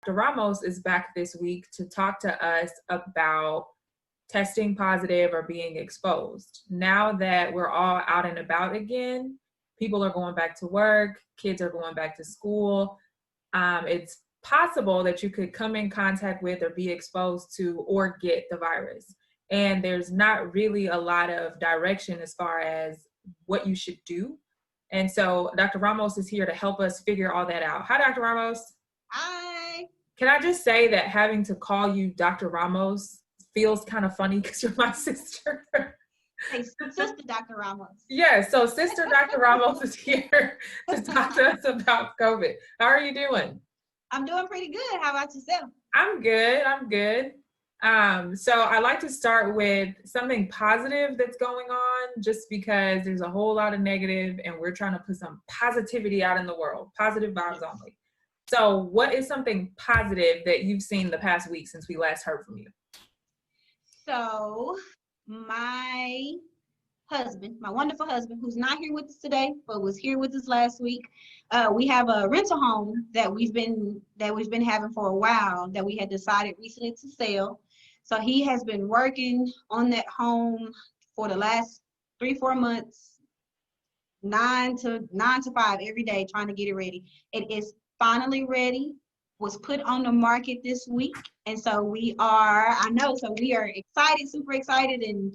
Dr. Ramos is back this week to talk to us about testing positive or being exposed. Now that we're all out and about again, people are going back to work, kids are going back to school. It's possible that you could come in contact with or be exposed to or get the virus. And there's not really a lot of direction as far as what you should do. And so Dr. Ramos is here to help us figure all that out. Hi, Dr. Ramos. Hi. Can I just say that having to call you Dr. Ramos feels kind of funny because you're my sister. Hey, Sister Dr. Ramos. Yeah, so Sister Dr. Ramos is here to talk to us about COVID. How are you doing? I'm doing pretty good. How about yourself? I'm good. So I like to start with something positive that's going on, just because there's a whole lot of negative and we're trying to put some positivity out in the world, positive vibes only. So what is something positive that you've seen the past week since we last heard from you? So my husband, my wonderful husband, who's not here with us today, but was here with us last week. We have a rental home that we've been having for a while that we had decided recently to sell. So he has been working on that home for the last 3-4 months, 9 to 5 every day, trying to get it ready. It is finally ready. Was put on the market this week, and so we are excited, super excited, and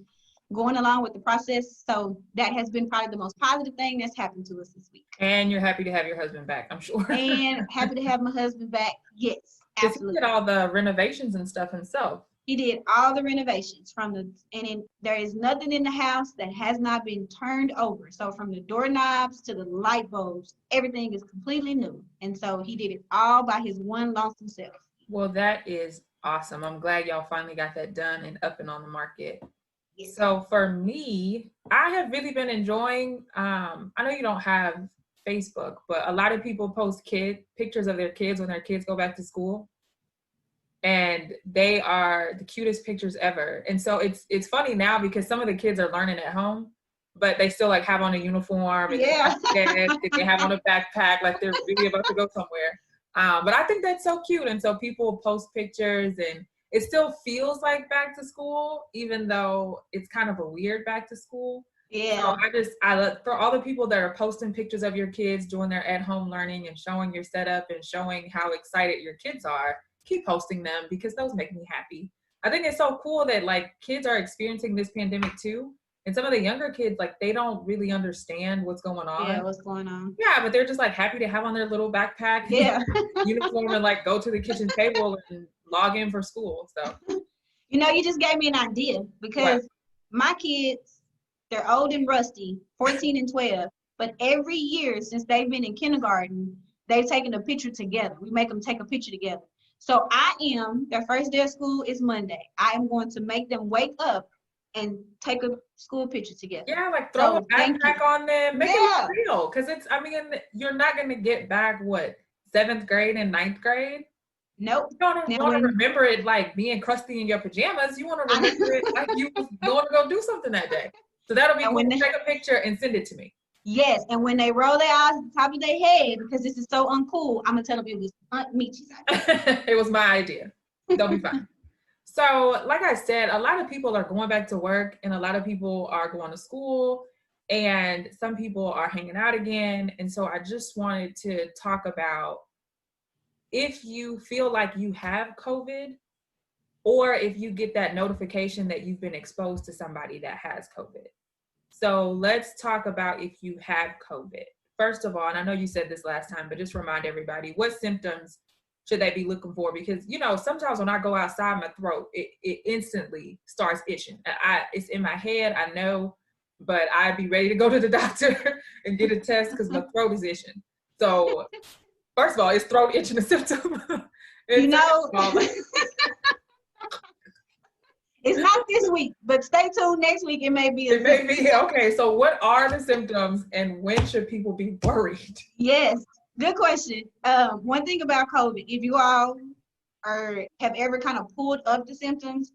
going along with the process. So that has been probably the most positive thing that's happened to us this week. And you're happy to have your husband back, I'm sure. And happy to have my husband back. Yes, absolutely. He did all the renovations and stuff himself. He did all the renovations there is nothing in the house that has not been turned over. So from the doorknobs to the light bulbs, everything is completely new. And so he did it all by his one lonesome self. Well, that is awesome. I'm glad y'all finally got that done and up and on the market. Yes. So for me, I have really been enjoying, I know you don't have Facebook, but a lot of people post pictures of their kids when their kids go back to school. And they are the cutest pictures ever. And so it's funny now because some of the kids are learning at home, but they still like have on a uniform and Yeah. they have on a backpack, like they're really about to go somewhere. But I think that's so cute. And so people post pictures and it still feels like back to school, even though it's kind of a weird back to school. Yeah. So I look for all the people that are posting pictures of your kids doing their at-home learning and showing your setup and showing how excited your kids are. Keep posting them because those make me happy. I think it's so cool that like kids are experiencing this pandemic too. And some of the younger kids, like they don't really understand what's going on. Yeah, what's going on. Yeah, but they're just like happy to have on their little backpack, uniform, and like go to the kitchen table and log in for school. So, you just gave me an idea because my kids, they're old and rusty, 14 and 12, but every year since they've been in kindergarten, they've taken a picture together. We make them take a picture together. So their first day of school is Monday. I am going to make them wake up and take a school picture together. Yeah, like throw a backpack on them, make it look real. Because you're not going to get back, 7th grade and 9th grade? Nope. You don't want to remember it like being crusty in your pajamas. You want to remember it like you was going to go do something that day. So that'll be cool. Take a picture and send it to me. Yes, and when they roll their eyes at the top of their head because this is so uncool, I'm gonna tell them it was Aunt Michi's idea. It was my idea. They'll be fine. So, like I said, a lot of people are going back to work, and a lot of people are going to school, and some people are hanging out again. And so, I just wanted to talk about if you feel like you have COVID, or if you get that notification that you've been exposed to somebody that has COVID. So let's talk about if you have COVID. First of all, and I know you said this last time, but just remind everybody, what symptoms should they be looking for? Because, sometimes when I go outside, my throat, it instantly starts itching. It's in my head, I know, but I'd be ready to go to the doctor and get a test because my throat is itching. So first of all, is throat itching a symptom? It's not this week, but stay tuned next week. It may be. Okay, so what are the symptoms and when should people be worried? Yes, good question. One thing about COVID, if you all have ever kind of pulled up the symptoms,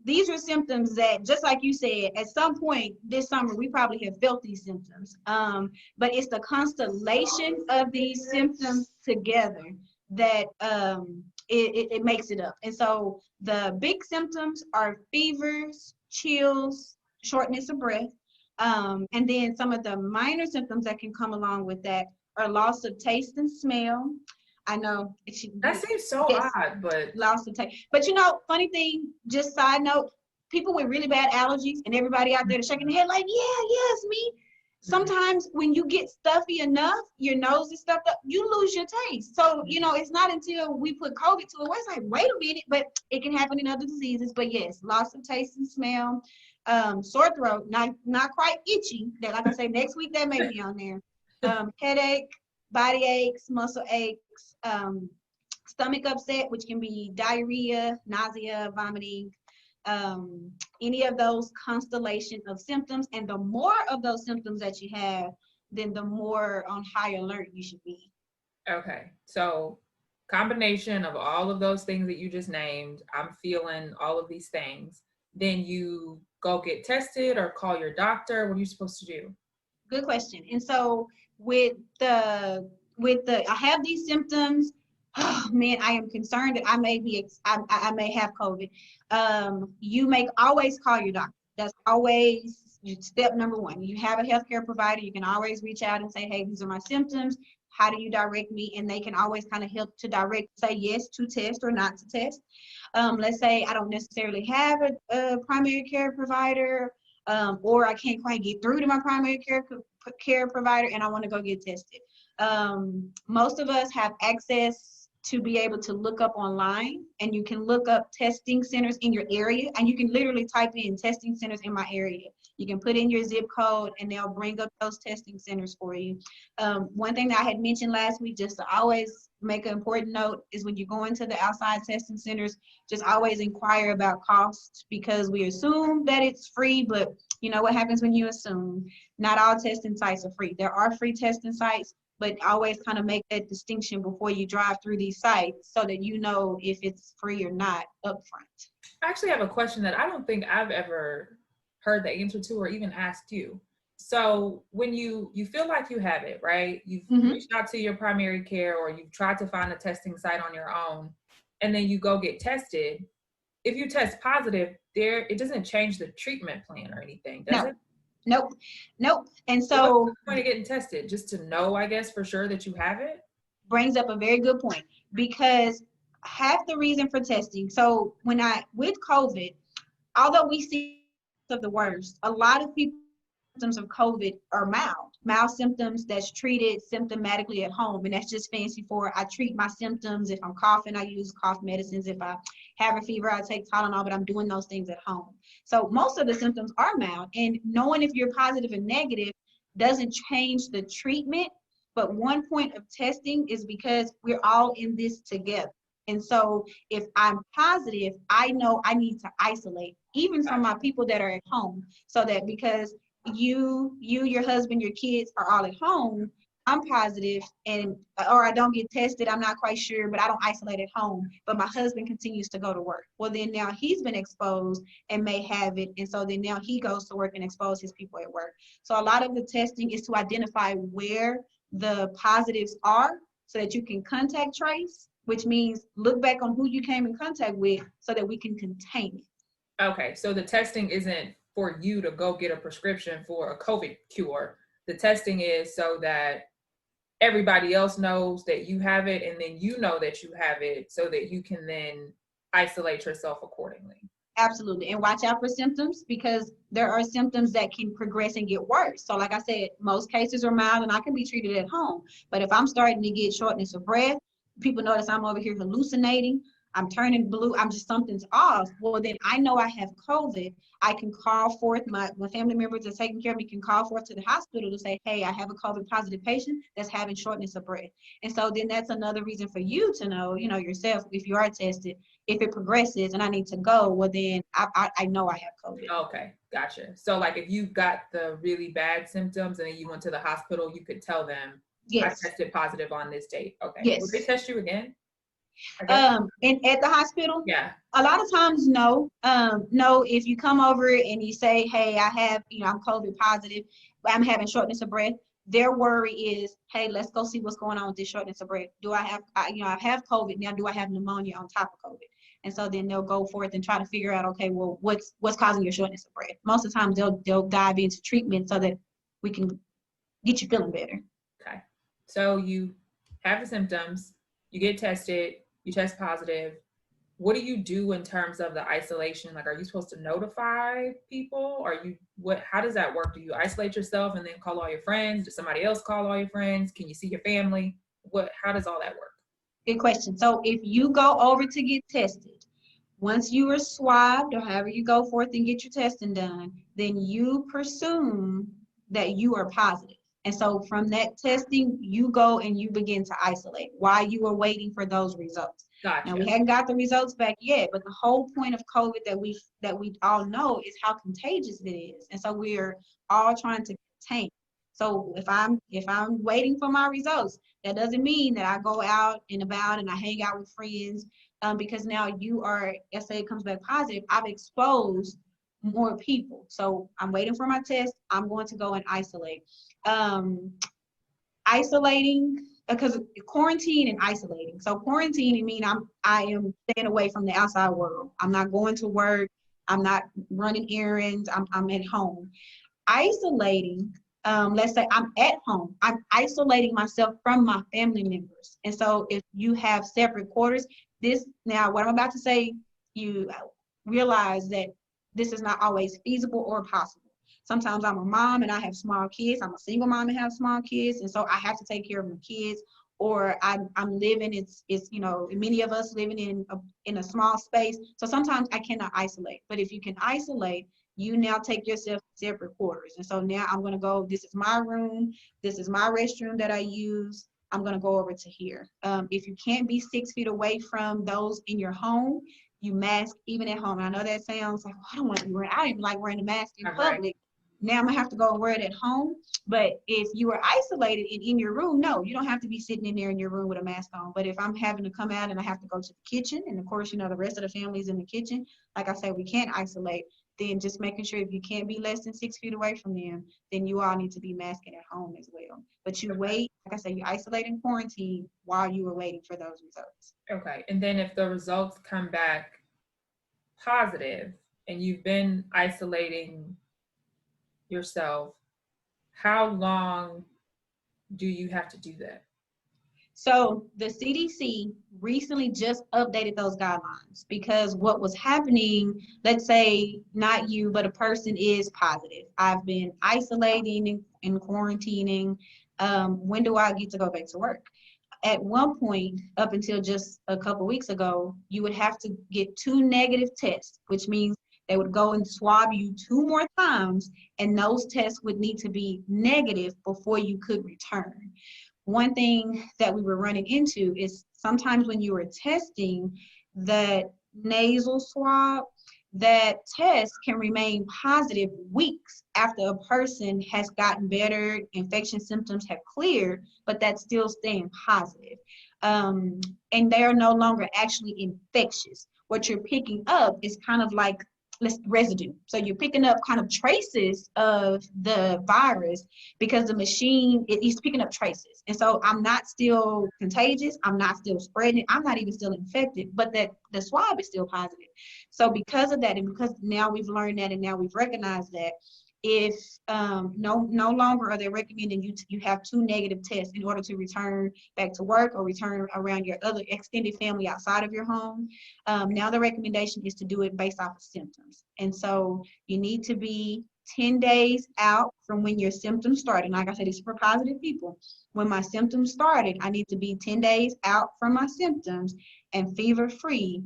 these are symptoms that, just like you said, at some point this summer, we probably have felt these symptoms. But it's the constellation of these symptoms together that it makes it up. And so the big symptoms are fevers, chills, shortness of breath. And then some of the minor symptoms that can come along with that are loss of taste and smell. I know That seems so yes, odd, but loss of taste. But funny thing, just side note, people with really bad allergies and everybody out there shaking their head like, yeah, yes, me. Sometimes when you get stuffy enough, your nose is stuffed up, you lose your taste. So, it's not until we put COVID to it, where it's like, wait a minute, but it can happen in other diseases. But yes, loss of taste and smell, sore throat, not quite itchy. That, like I say, next week that may be on there. Headache, body aches, muscle aches, stomach upset, which can be diarrhea, nausea, vomiting, any of those constellation of symptoms. And the more of those symptoms that you have, then the more on high alert you should be. okay. So combination of all of those things that you just named, I'm feeling all of these things. Then you go get tested or call your doctor. What are you supposed to do? Good question. And so with the I have these symptoms. Oh man, I am concerned that I may have COVID. You may always call your doctor. That's always step number one. You have a healthcare provider. You can always reach out and say, hey, these are my symptoms. How do you direct me? And they can always kind of help to direct, say yes to test or not to test. Let's say I don't necessarily have a primary care provider, or I can't quite get through to my primary care provider and I want to go get tested. Most of us have access to be able to look up online, and you can look up testing centers in your area, and you can literally type in testing centers in my area. You can put in your zip code and they'll bring up those testing centers for you. One thing that I had mentioned last week, just to always make an important note, is when you go into the outside testing centers, just always inquire about costs, because we assume that it's free, but you know what happens when you assume. Not all testing sites are free. There are free testing sites, but always kind of make that distinction before you drive through these sites so that you know if it's free or not upfront. I actually have a question that I don't think I've ever heard the answer to or even asked you. So when you feel like you have it, right? You've reached out to your primary care or you've tried to find a testing site on your own, and then you go get tested. If you test positive, it doesn't change the treatment plan or anything, does it? Nope. And So what's so the point of getting tested? Just to know, I guess, for sure that you have it? brings up a very good point, because half the reason for testing. So with COVID, although we see of the worst, a lot of people symptoms of COVID are mild symptoms that's treated symptomatically at home. And that's just fancy for, I treat my symptoms. If I'm coughing, I use cough medicines. If I have a fever, I take Tylenol, but I'm doing those things at home. So most of the symptoms are mild, and knowing if you're positive and negative doesn't change the treatment. But one point of testing is because we're all in this together. And so if I'm positive, I know I need to isolate, even from my people that are at home, so that because your husband, your kids are all at home, I'm positive, or I don't get tested, I'm not quite sure, but I don't isolate at home, but my husband continues to go to work. Well, then now he's been exposed and may have it. And so then now he goes to work and exposes his people at work. So a lot of the testing is to identify where the positives are so that you can contact trace, which means look back on who you came in contact with so that we can contain it. Okay, so the testing isn't for you to go get a prescription for a COVID cure. The testing is so that everybody else knows that you have it, and then you know that you have it so that you can then isolate yourself accordingly. Absolutely. And watch out for symptoms, because there are symptoms that can progress and get worse. So like I said, most cases are mild and I can be treated at home. But if I'm starting to get shortness of breath, people notice I'm over here hallucinating, I'm turning blue, something's off. Well, then I know I have COVID. I can call forth my family members that are taking care of me can call forth to the hospital to say, hey, I have a COVID positive patient that's having shortness of breath. And so then that's another reason for you to know, yourself, if you are tested, if it progresses and I need to go, well, then I know I have COVID. Okay, gotcha. So like if you got the really bad symptoms and then you went to the hospital, you could tell them, yes, I tested positive on this date. Okay. Yes. Will they test you again? And at the hospital, yeah, a lot of times no. If you come over and you say, hey, I have, I'm COVID positive, I'm having shortness of breath, their worry is, hey, let's go see what's going on with this shortness of breath. Do I have, I have COVID now? Do I have pneumonia on top of COVID? And so then they'll go forth and try to figure out, okay, well, what's causing your shortness of breath? Most of the time, they'll dive into treatment so that we can get you feeling better. Okay. So you have the symptoms, you get tested, you test positive. What do you do in terms of the isolation? Like, are you supposed to notify people? How does that work? Do you isolate yourself and then call all your friends? Does somebody else call all your friends? Can you see your family? How does all that work? Good question. So if you go over to get tested, once you are swabbed or however you go forth and get your testing done, then you presume that you are positive. And so from that testing, you go and you begin to isolate while you are waiting for those results. Gotcha. Now, we haven't got the results back yet, but the whole point of COVID that we all know is how contagious it is. And so we're all trying to contain. So if I'm waiting for my results, that doesn't mean that I go out and about and I hang out with friends, because now you are, let's say it comes back positive, I've exposed more people. So I'm waiting for my test. I'm going to go and isolate. Isolating, because quarantine and isolating. So quarantining means I am staying away from the outside world. I'm not going to work. I'm not running errands. I'm at home. Isolating, let's say I'm at home. I'm isolating myself from my family members. And so if you have separate quarters, now what I'm about to say, you realize that this is not always feasible or possible. Sometimes I'm a mom and I have small kids. I'm a single mom and have small kids. And so I have to take care of my kids, or I'm living, it's many of us living in a small space. So sometimes I cannot isolate, but if you can isolate, you now take yourself to separate quarters. And so now I'm going to go, this is my room. This is my restroom that I use. I'm going to go over to here. If you can't be 6 feet away from those in your home, you mask even at home. And I know that sounds like, I don't want to be wearing, I don't even like wearing a mask in public. Right. Now I'm going to have to go and wear it at home. But if you are isolated in your room, no, you don't have to be sitting in there in your room with a mask on. But if I'm having to come out and I have to go to the kitchen, and of course, the rest of the family's in the kitchen, like I said, we can't isolate. Then just making sure if you can't be less than 6 feet away from them, then you all need to be masking at home as well. But you wait, like I said, you isolate and quarantine while you are waiting for those results. Okay. And then if the results come back positive and you've been isolating yourself, how long do you have to do that? So the CDC recently just updated those guidelines, because what was happening, let's say not you, but a person is positive. I've been isolating and quarantining. When do I get to go back to work? At one point, up until just a couple weeks ago, you would have to get 2 negative tests, which means they would go and swab you 2 more times, and those tests would need to be negative before you could return. One thing that we were running into is sometimes when you were testing that nasal swab, that test can remain positive weeks after a person has gotten better, infection symptoms have cleared, but that's still staying positive. And they are no longer actually infectious. What you're picking up is kind of like residue. So you're picking up kind of traces of the virus, because the machine, it's picking up traces. And so I'm not still contagious. I'm not still spreading it. I'm not even still infected, but that the swab is still positive. So because of that, and because now we've learned that, and now we've recognized that, if no longer are they recommending you have 2 negative tests in order to return back to work or return around your other extended family outside of your home. Now the recommendation is to do it based off of symptoms. And so you need to be 10 days out from when your symptoms started. Like I said, it's for positive people. When my symptoms started, I need to be 10 days out from my symptoms and fever-free,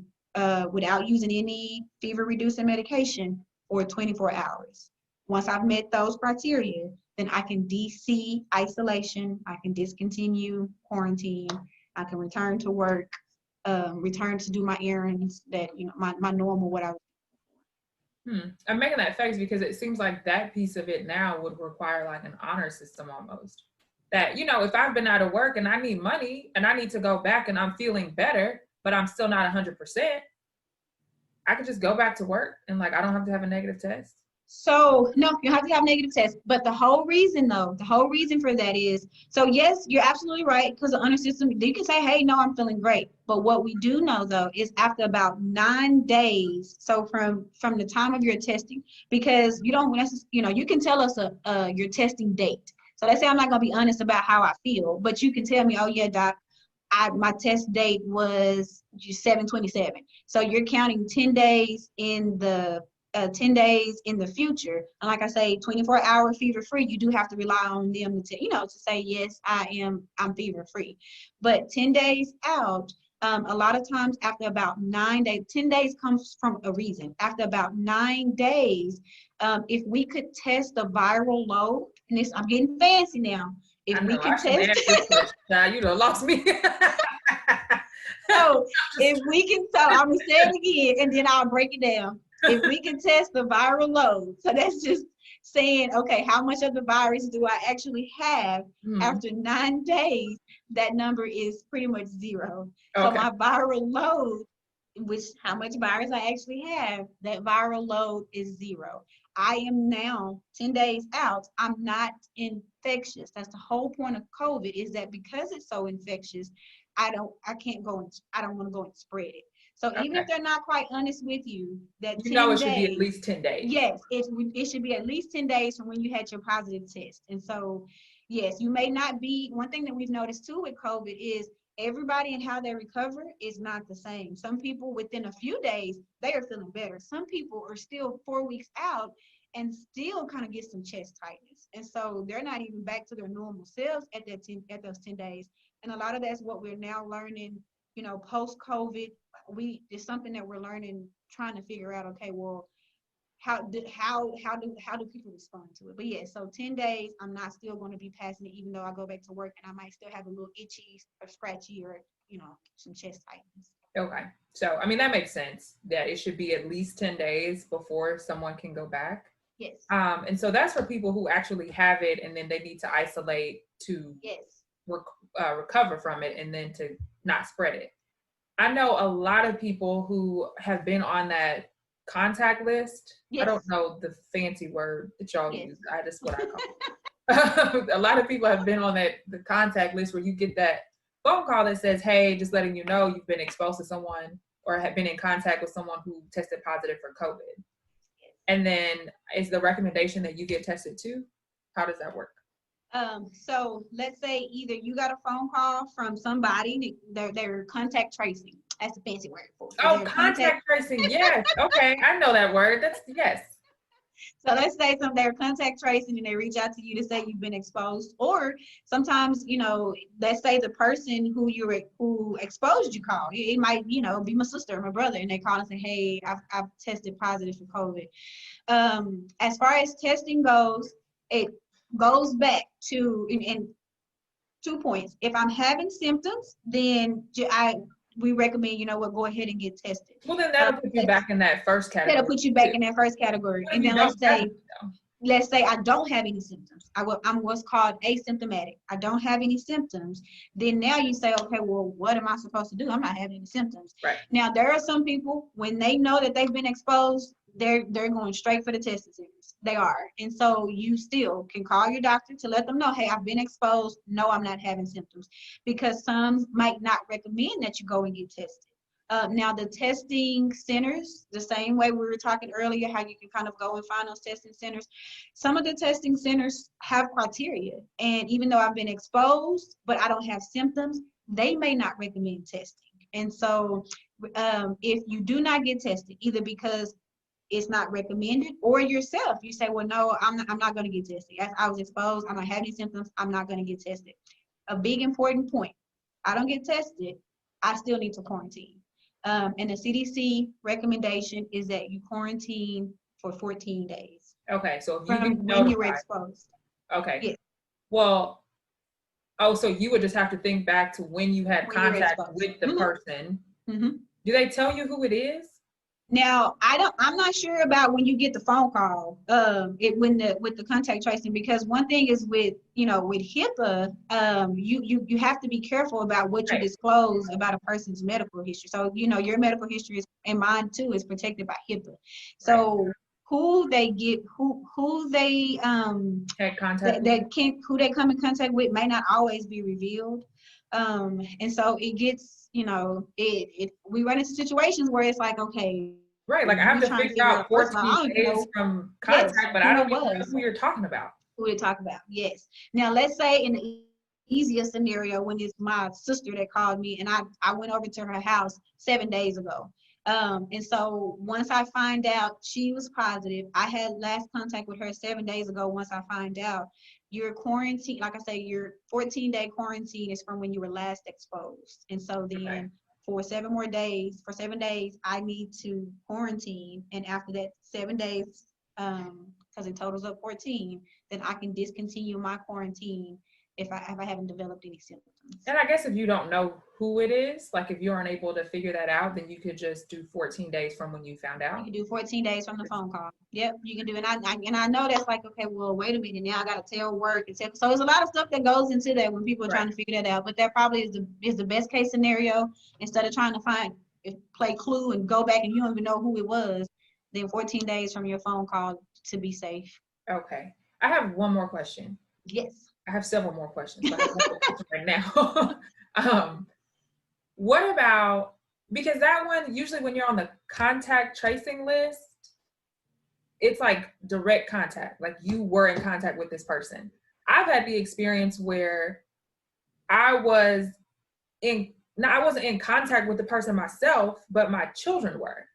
without using any fever-reducing medication, for 24 hours. Once I've met those criteria, then I can DC isolation, I can discontinue quarantine, I can return to work, return to do my errands, that, my normal, what I would. I'm making that face because it seems like that piece of it now would require like an honor system almost. That, if I've been out of work and I need money and I need to go back and I'm feeling better, but I'm still not 100%, I could just go back to work and I don't have to have a negative test. So no, you have to have negative tests. But the whole reason for that is, so yes, you're absolutely right, because the honor system, you can say, hey, no, I'm feeling great. But what we do know though is after about 9 days, so from the time of your testing, because you don't necessarily, you can tell us your testing date. So let's say I'm not gonna be honest about how I feel, but you can tell me, oh yeah, doc, my test date was 7/27. So you're counting 10 days in the 10 days in the future. And like I say, 24-hour fever free, you do have to rely on them to say, yes, I'm fever free. But 10 days out, a lot of times after about 9 days, 10 days comes from a reason. After about 9 days, if we could test the viral load, and this, I'm getting fancy now. If I we know, could I should test, ask this question. Now, you done lost me. so if we can, so I'm gonna say it again, and then I'll break it down. If we can test the viral load, so that's just saying, okay, how much of the virus do I actually have after 9 days? That number is pretty much zero. So Okay. my viral load, which how much virus I actually have, that viral load is zero. I am now 10 days out. I'm not infectious. That's the whole point of COVID, is that because it's so infectious, I don't want to go and spread it. So even if they're not quite honest with you, that You 10 know it days, should be at least 10 days. yes, it should be at least 10 days from when you had your positive test. And so, yes, you may not be, one thing that we've noticed too with COVID is everybody and how they recover is not the same. Some people within a few days, they are feeling better. Some people are still 4 weeks out and still kind of get some chest tightness. And so they're not even back to their normal selves at those 10 days. And a lot of that's what we're now learning, post COVID. It's something that we're learning, trying to figure out, okay, well, how do people respond to it? But yeah, so 10 days, I'm not still going to be passing it, even though I go back to work and I might still have a little itchy or scratchy or, some chest tightness. Okay. So, I mean, that makes sense that it should be at least 10 days before someone can go back. Yes. And so that's for people who actually have it and then they need to isolate to Yes. recover from it and then to not spread it. I know a lot of people who have been on that contact list. Yes. I don't know the fancy word that y'all Yes. use. Just what I call it. A lot of people have been on the contact list where you get that phone call that says, hey, just letting you know you've been exposed to someone or have been in contact with someone who tested positive for COVID. Yes. And then is the recommendation that you get tested too? How does that work? So let's say either you got a phone call from somebody, they're contact tracing. That's a fancy word for it. Oh, contact tracing. Yes. Okay. I know that word. Yes. So let's say they're contact tracing and they reach out to you to say you've been exposed, or sometimes, let's say the person who exposed you call. It might, be my sister or my brother, and they call and say, hey, I've tested positive for COVID. As far as testing goes, it goes back to in 2 points. If I'm having symptoms, then we recommend, go ahead and get tested. Well, then that'll put you back in that first category. That'll put you back in that first category. And then let's say I don't have any symptoms. I'm what's called asymptomatic. I don't have any symptoms. Then now you say, okay, well, what am I supposed to do? I'm not having any symptoms. Right. Now, there are some people, when they know that they've been exposed, they're going straight for the testing centers. They are. And so you still can call your doctor to let them know, hey, I've been exposed. No, I'm not having symptoms. Because some might not recommend that you go and get tested. Now, the testing centers, the same way we were talking earlier, how you can kind of go and find those testing centers. Some of the testing centers have criteria. And even though I've been exposed, but I don't have symptoms, they may not recommend testing. And so if you do not get tested, either because it's not recommended, or yourself, you say, well, no, I'm not going to get tested. I was exposed, I don't have any symptoms, I'm not going to get tested. A big important point, I don't get tested, I still need to quarantine. And the CDC recommendation is that you quarantine for 14 days. Okay, so if from when you were exposed. Okay. Yes. Well, so you would just have to think back to when you had contact with the person. Mm-hmm. Do they tell you who it is? Now, I'm not sure about when you get the phone call, with the contact tracing, because one thing is with HIPAA, you have to be careful about what you disclose about a person's medical history. So, your medical history and mine too is protected by HIPAA. So who they get, who they Had contact with. that can who they come in contact with may not always be revealed. And so it gets, we run into situations where it's like, okay, Right, like I we have to trying to figure figure out, out first of all, I 14 don't even days know, from yes, contact, but I who don't it even know was, who you're talking about. who they talk about. Yes. Now let's say in the easiest scenario, when it's my sister that called me and I went over to her house 7 days ago. And so once I find out she was positive, I had last contact with her 7 days ago. Once I find out, your quarantine, like I say, your 14-day quarantine is from when you were last exposed. And so then Okay. for 7 days, I need to quarantine. And after that 7 days, because it totals up 14, then I can discontinue my quarantine if I haven't developed any symptoms. And I guess if you don't know who it is, like if you aren't able to figure that out, then you could just do 14 days from when you found You out. can do 14 days from the phone call. Yep, you can do it. And I know that's like, okay, well, wait a minute. Now I got to tell work and tell. So there's a lot of stuff that goes into that when people are trying to figure that out. But that probably is the best case scenario. Instead of trying to play Clue and go back and you don't even know who it was, then 14 days from your phone call to be safe. Okay. I have one more question. Yes. I have several more questions, but I have one more question right now. What about, because that one, usually when you're on the contact tracing list, it's like direct contact, like you were in contact with this person. I've had the experience where I wasn't in contact with the person myself, but my children were.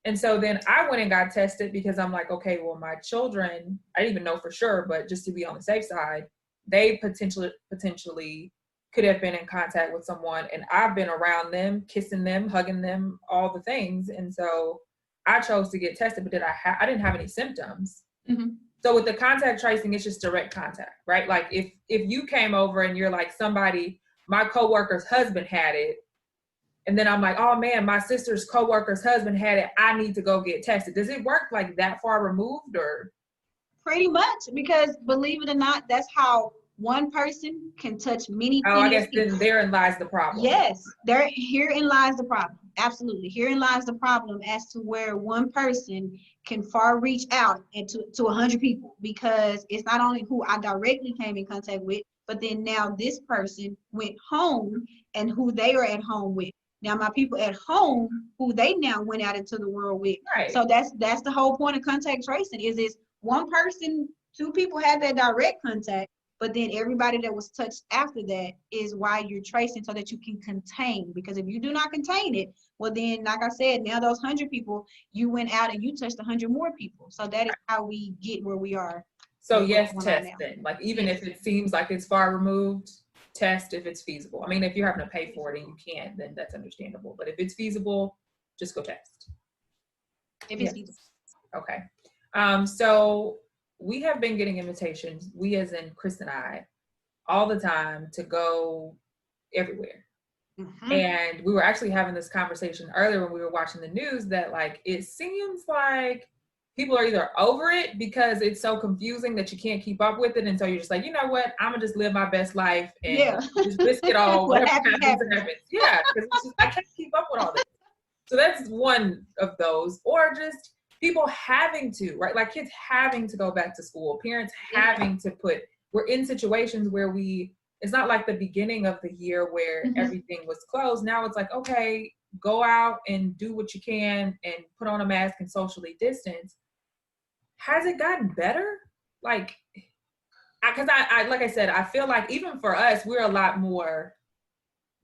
And so then I went and got tested because I'm like, okay, well, my children, I didn't even know for sure, but just to be on the safe side, they potentially could have been in contact with someone, and I've been around them, kissing them, hugging them, all the things. And so I chose to get tested, but I didn't have any symptoms. Mm-hmm. So with the contact tracing, it's just direct contact, right? Like if you came over and you're like, my coworker's husband had it, and then I'm like, oh man, my sister's coworker's husband had it, I need to go get tested. Does it work like that far removed, or? Pretty much, because believe it or not, that's how one person can touch many, Oh, I plenty guess of people. then therein lies the problem. Yes, herein lies the problem. Absolutely. Herein lies the problem as to where one person can far reach out and to 100 people, because it's not only who I directly came in contact with, but then now this person went home and who they are at home with. Now my people at home who they now went out into the world with. Right. So that's the whole point of contact tracing, is this one person, two people had that direct contact, but then everybody that was touched after that is why you're tracing, so that you can contain. Because if you do not contain it, well then, like I said, now those 100 people, you went out and you touched 100 more people. So that is how we get where we are. So yes, test then. Like even if it seems like it's far removed, test if it's feasible. I mean, if you're having to pay for it and you can't, then that's understandable. But if it's feasible, just go test. If it's feasible. Okay. So we have been getting invitations, we as in Chris and I, all the time to go everywhere. Mm-hmm. And we were actually having this conversation earlier when we were watching the news that like, it seems like people are either over it because it's so confusing that you can't keep up with it. And so you're just like, you know what, I'm gonna just live my best life and just risk it all. Whatever happens. Yeah, because I can't keep up with all this. So that's one of those. Or just people having to, right? Like kids having to go back to school, parents having to we're in situations where it's not like the beginning of the year where everything was closed. Now it's like, okay, go out and do what you can and put on a mask and socially distance. Has it gotten better? Like, because I like I said, I feel like even for us, we're a lot more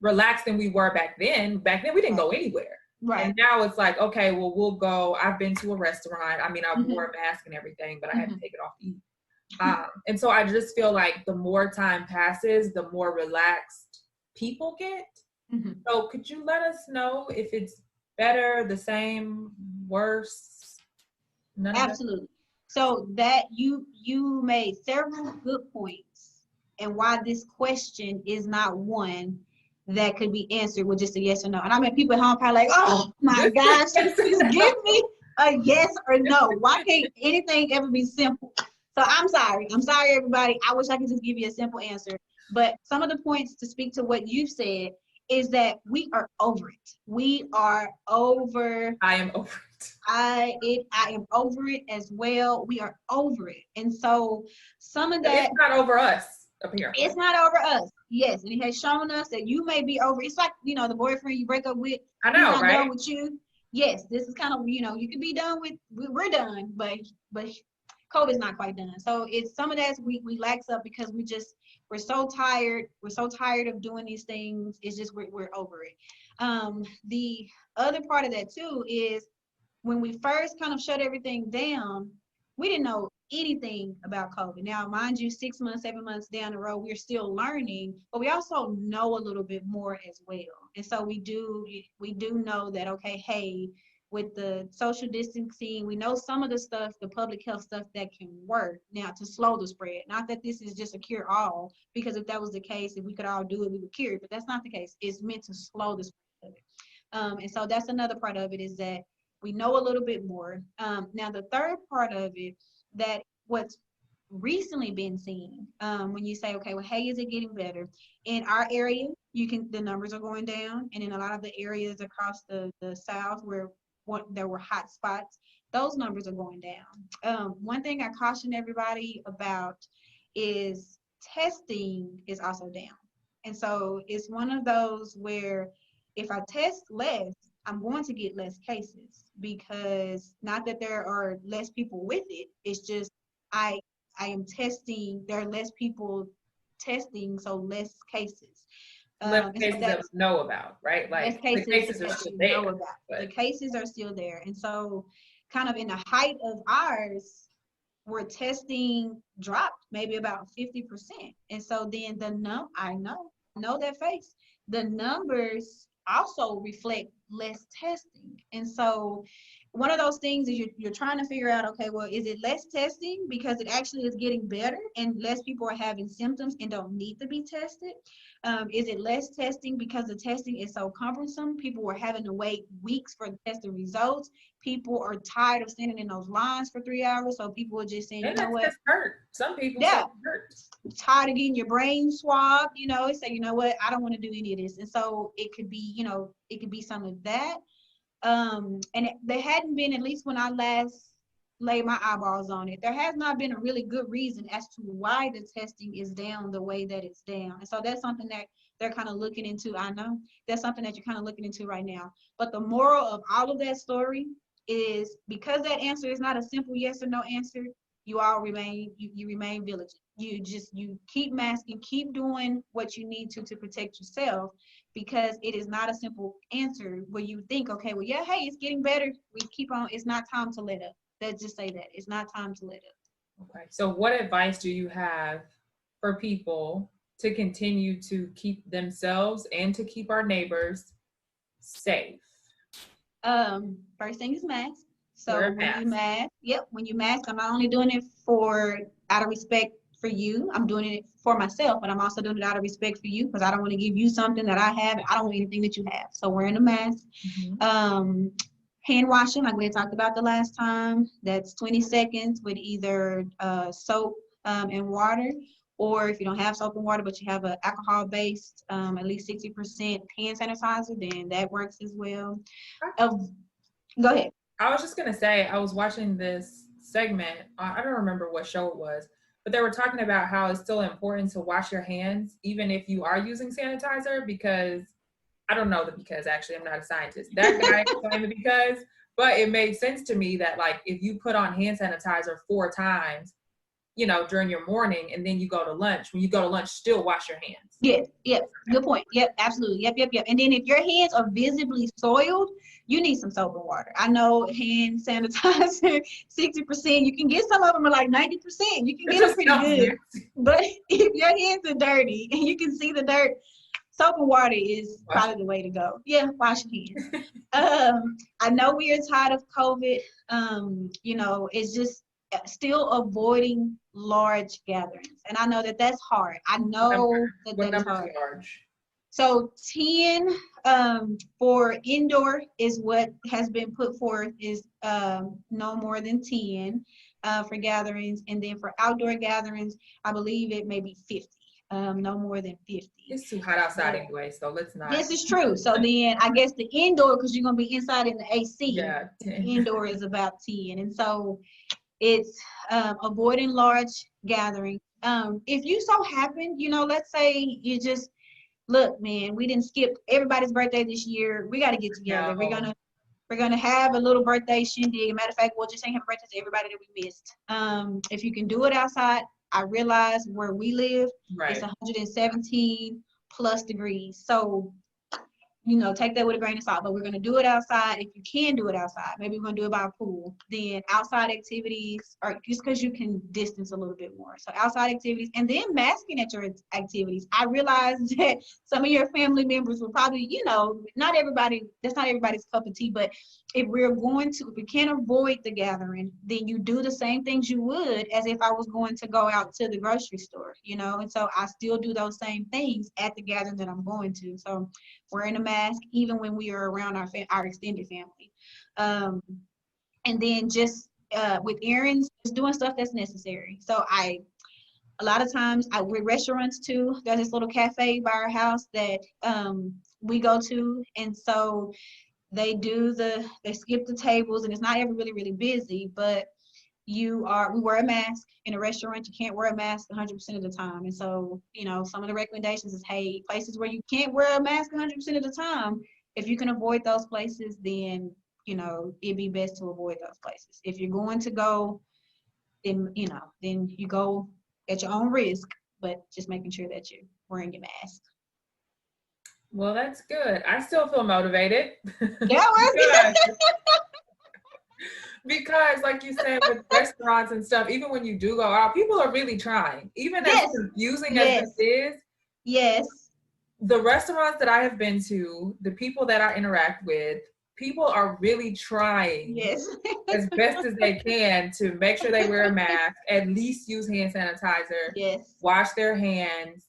relaxed than we were back then. Back then, we didn't go anywhere. Right. And now it's like, okay, well, we'll go. I've been to a restaurant. I mean, I wore a mask and everything, but I had to take it off to eat. And so I just feel like the more time passes, the more relaxed people get. So could you let us know if it's better, the same, worse? Absolutely. So that you made several good points, and why this question is not one that could be answered with just a yes or no. And I mean, people at home probably like, oh my gosh, just give me a yes or no. Why can't anything ever be simple? So I'm sorry, everybody. I wish I could just give you a simple answer. But some of the points to speak to what you said is that we are over it. We are over. I am over I am over it as well. We are over it. And so some of But that, it's not over us, apparently. it's not over us. Yes. And it has shown us that you may be over. It's like, the boyfriend you break up with, I he's know, not done right? with you. Yes, this is kind of, you could be done with, we're done, but COVID's not quite done. So it's some of that we lax up because we're so tired. We're so tired of doing these things. It's just we're over it. The other part of that too is when we first kind of shut everything down, we didn't know anything about COVID. Now, mind you, 6 months, 7 months down the road, we're still learning, but we also know a little bit more as well. And so we do know that, okay, hey, with the social distancing, we know some of the stuff, the public health stuff that can work now to slow the spread. Not that this is just a cure all, because if that was the case, if we could all do it, we would cure it, but that's not the case. It's meant to slow the spread of it. And so that's another part of it, is that we know a little bit more. Now, the third part of it, that what's recently been seen, when you say, okay, well, hey, is it getting better? In our area, the numbers are going down, and in a lot of the areas across the South where there were hot spots, those numbers are going down. One thing I caution everybody about is testing is also down. And so it's one of those where if I test less, I'm going to get less cases, because not that there are less people with it. It's just I I am testing. There are less people testing, so less cases. Less And so cases that that's we know about, right? less Like the cases cases are that still you there, know about. The but cases are still there, and so kind of in the height of ours, where testing dropped maybe about 50%. And so then I know that face. The numbers also reflect less testing. And so one of those things is you're trying to figure out, okay, well, is it less testing because it actually is getting better and less people are having symptoms and don't need to be tested? Is it less testing because the testing is so cumbersome? People were having to wait weeks for the testing results. People are tired of standing in those lines for 3 hours. So people are just saying, you and know that what? test hurt. Some people say Yeah, it hurts. tired of getting your brain swabbed, say, you know what, I don't want to do any of this. And so it could be some of that. And there hadn't been, at least when I last laid my eyeballs on it, there has not been a really good reason as to why the testing is down the way that it's down. And so that's something that they're kind of looking into. I know that's something that you're kind of looking into right now. But the moral of all of that story is, because that answer is not a simple yes or no answer, you remain vigilant. You keep masking, keep doing what you need to protect yourself, because it is not a simple answer where you think, okay, well, yeah, hey, it's getting better. We keep on. It's not time to let up. Let's just say that it's not time to let up. Okay. So what advice do you have for people to continue to keep themselves and to keep our neighbors safe? First thing is mask. Wear So a when you mask. mask, yep, when you mask, I'm not only doing it for out of respect for you, I'm doing it for myself, but I'm also doing it out of respect for you, because I don't want to give you something that I have. I don't want anything that you have. So wearing a mask. Mhm. Um, Hand washing, like we had talked about the last time, that's 20 seconds with either soap and water, or if you don't have soap and water, but you have an alcohol-based, at least 60% hand sanitizer, then that works as well. Go ahead. I was just gonna say, I was watching this segment. I don't remember what show it was, but they were talking about how it's still important to wash your hands, even if you are using sanitizer. Because I don't know the because. Actually, I'm not a scientist. That guy explained the because, but it made sense to me that, like, if you put on hand sanitizer 4 times, during your morning, and then you go to lunch. When you go to lunch, still wash your hands. Yes, yep, good point. Yep, absolutely. Yep. And then if your hands are visibly soiled, you need some soap and water. I know hand sanitizer, 60%. You can get some of them are like 90%. You can It get them just pretty smells good. nasty. But if your hands are dirty and you can see the dirt, soap and water is Wash probably the way to go. Yeah, wash your hands. I know we are tired of COVID. It's just still avoiding large gatherings. And I know that that's hard. I know that What that is number's hard. large? So 10 for indoor is what has been put forth, is no more than 10 for gatherings. And then for outdoor gatherings, I believe it may be 50. no more than 50. It's too hot outside anyway, so let's not. This is true. So then I guess the indoor, because you're going to be inside in the AC, Yeah, the indoor is about 10. And so it's avoiding large gatherings. If you so happen, let's say you just, look, man, we didn't skip everybody's birthday this year. We got to get together. no. We're gonna have a little birthday shindig. Matter of fact, we'll just sing happy birthday to everybody that we missed. If you can do it outside, I realize where we live, Right. it's 117 plus degrees. So, take that with a grain of salt. But we're gonna do it outside. If you can do it outside, maybe we're gonna do it by a pool. Then outside activities, or just because you can distance a little bit more. So outside activities, and then masking at your activities. I realize that some of your family members will probably, not everybody. That's not everybody's cup of tea. But if we can't avoid the gathering, then you do the same things you would as if I was going to go out to the grocery store. And so I still do those same things at the gathering that I'm going to. So wearing a mask even when we are around our extended family, and then just with errands, just doing stuff that's necessary. So a lot of times with restaurants too, there's this little cafe by our house that we go to, and so they skip the tables, and it's not ever really really busy, but we wear a mask in a restaurant. You can't wear a mask 100% of the time. And so, some of the recommendations is, hey, places where you can't wear a mask 100% of the time, if you can avoid those places, then, it'd be best to avoid those places. If you're going to go, then you go at your own risk, but just making sure that you're wearing your mask. Well, that's good. I still feel motivated. Yeah, because like you said, with restaurants and stuff, even when you do go out, people are really trying. Even as confusing as this is, yes, the restaurants that I have been to, the people that I interact with, people are really trying as best as they can to make sure they wear a mask, at least use hand sanitizer, wash their hands.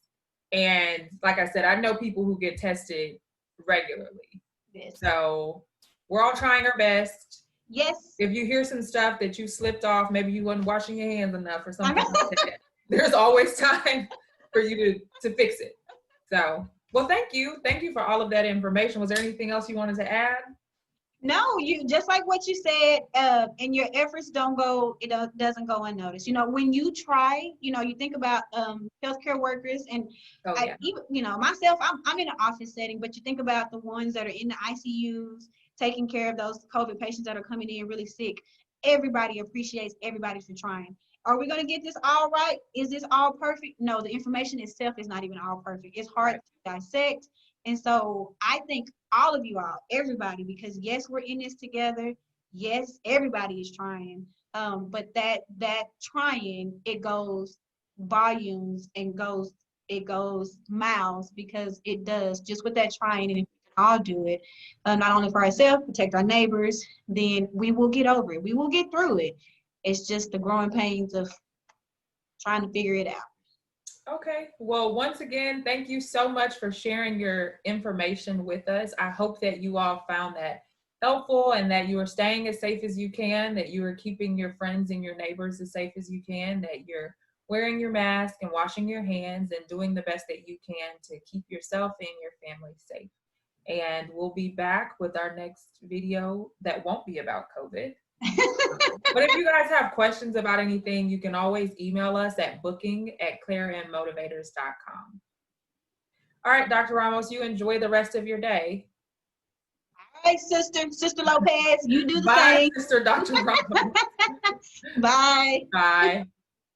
And like I said, I know people who get tested regularly. So we're all trying our best. Yes. If you hear some stuff that you slipped off, maybe you weren't washing your hands enough or something like that, there's always time for you to fix it. So, well, thank you. Thank you for all of that information. Was there anything else you wanted to add? No, you just like what you said, and your efforts doesn't go unnoticed. When you try, you think about healthcare workers, and even, myself, I'm in an office setting, but you think about the ones that are in the ICUs, taking care of those COVID patients that are coming in really sick. Everybody appreciates everybody for trying. Are we going to get this all right? Is this all perfect? No, the information itself is not even all perfect. It's hard to dissect. And so I think all of you all, everybody, because yes, we're in this together. Yes, everybody is trying. But that trying, it goes volumes and it goes miles, because it does just with that trying. And if we can all do it, not only for ourselves, protect our neighbors, then we will get over it. We will get through it. It's just the growing pains of trying to figure it out. Okay. Well, once again, thank you so much for sharing your information with us. I hope that you all found that helpful and that you are staying as safe as you can, that you are keeping your friends and your neighbors as safe as you can, that you're wearing your mask and washing your hands and doing the best that you can to keep yourself and your family safe. And we'll be back with our next video that won't be about COVID. But if you guys have questions about anything, you can always email us at booking@clairemmotivators.com. All right, Dr. Ramos, you enjoy the rest of your day. All right, Sister Lopez, you do the Bye, same. Sister Dr. Ramos. Bye. Bye.